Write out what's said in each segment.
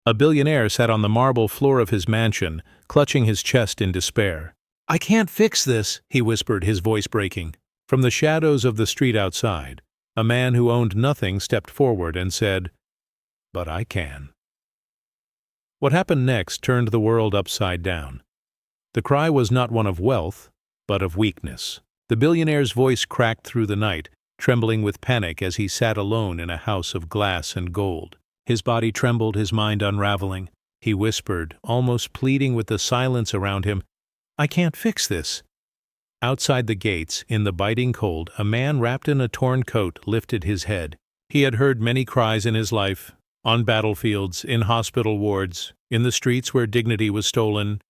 A billionaire sat on the marble floor of his mansion, clutching his chest in despair. "I can't fix this," he whispered, his voice breaking. From the shadows of the street outside, a man who owned nothing stepped forward and said, "But I can." What happened next turned the world upside down. The cry was not one of wealth, but of weakness. The billionaire's voice cracked through the night, trembling with panic as he sat alone in a house of glass and gold. His body trembled, his mind unraveling. He whispered, almost pleading with the silence around him, "I can't fix this." Outside the gates, in the biting cold, a man wrapped in a torn coat lifted his head. He had heard many cries in his life, on battlefields, in hospital wards, in the streets where dignity was stolen.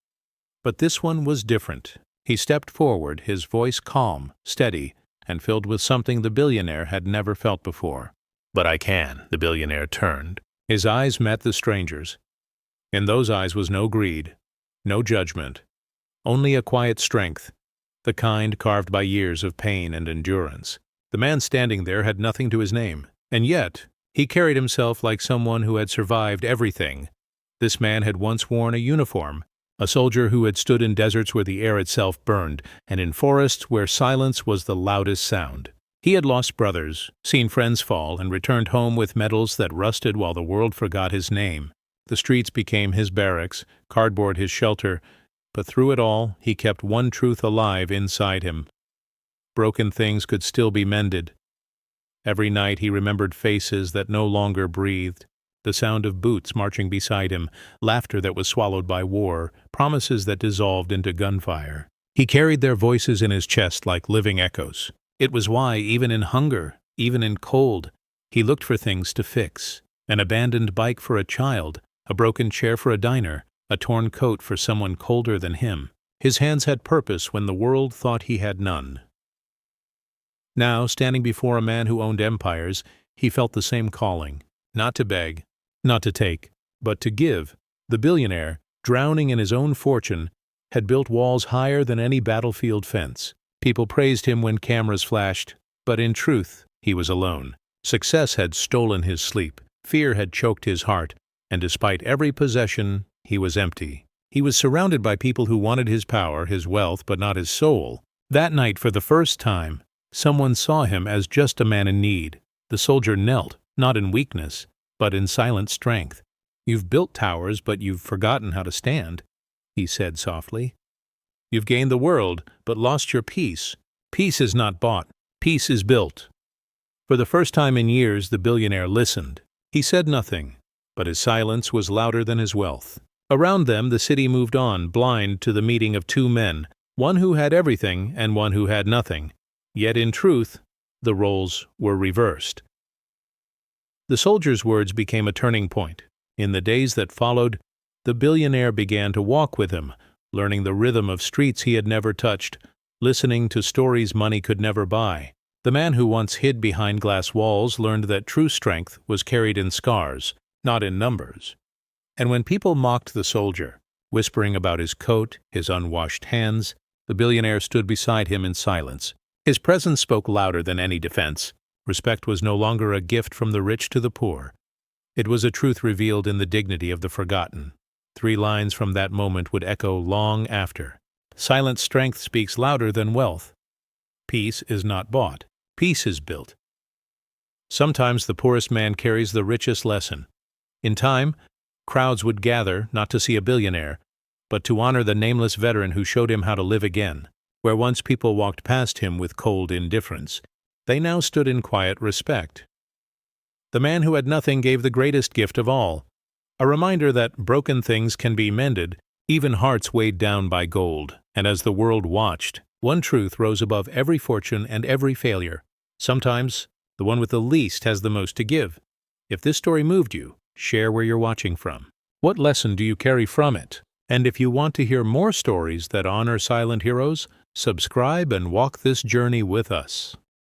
But this one was different. He stepped forward, his voice calm, steady, and filled with something the billionaire had never felt before. "But I can." The billionaire turned. His eyes met the stranger's. In those eyes was no greed, no judgment, only a quiet strength, the kind carved by years of pain and endurance. The man standing there had nothing to his name, and yet he carried himself like someone who had survived everything. This man had once worn a uniform, a soldier who had stood in deserts where the air itself burned, and in forests where silence was the loudest sound. He had lost brothers, seen friends fall, and returned home with medals that rusted while the world forgot his name. The streets became his barracks, cardboard his shelter, but through it all he kept one truth alive inside him. Broken things could still be mended. Every night he remembered faces that no longer breathed, the sound of boots marching beside him, laughter that was swallowed by war, promises that dissolved into gunfire. He carried their voices in his chest like living echoes. It was why, even in hunger, even in cold, he looked for things to fix. An abandoned bike for a child, a broken chair for a diner, a torn coat for someone colder than him. His hands had purpose when the world thought he had none. Now, standing before a man who owned empires, he felt the same calling, not to beg, not to take, but to give. The billionaire, drowning in his own fortune, had built walls higher than any battlefield fence. People praised him when cameras flashed, but in truth, he was alone. Success had stolen his sleep, fear had choked his heart, and despite every possession, he was empty. He was surrounded by people who wanted his power, his wealth, but not his soul. That night, for the first time, someone saw him as just a man in need. The soldier knelt, not in weakness, but in silent strength. "You've built towers, but you've forgotten how to stand," he said softly. "You've gained the world, but lost your peace. Peace is not bought. Peace is built." For the first time in years, the billionaire listened. He said nothing, but his silence was louder than his wealth. Around them, the city moved on, blind to the meeting of two men, one who had everything and one who had nothing. Yet in truth, the roles were reversed. The soldier's words became a turning point. In the days that followed, the billionaire began to walk with him, learning the rhythm of streets he had never touched, listening to stories money could never buy. The man who once hid behind glass walls learned that true strength was carried in scars, not in numbers. And when people mocked the soldier, whispering about his coat, his unwashed hands, the billionaire stood beside him in silence. His presence spoke louder than any defense. Respect was no longer a gift from the rich to the poor. It was a truth revealed in the dignity of the forgotten. 3 lines from that moment would echo long after. Silent strength speaks louder than wealth. Peace is not bought. Peace is built. Sometimes the poorest man carries the richest lesson. In time, crowds would gather not to see a billionaire, but to honor the nameless veteran who showed him how to live again. Where once people walked past him with cold indifference, they now stood in quiet respect. The man who had nothing gave the greatest gift of all, a reminder that broken things can be mended, even hearts weighed down by gold. And as the world watched, one truth rose above every fortune and every failure. Sometimes, the one with the least has the most to give. If this story moved you, share where you're watching from. What lesson do you carry from it? And if you want to hear more stories that honor silent heroes, subscribe and walk this journey with us.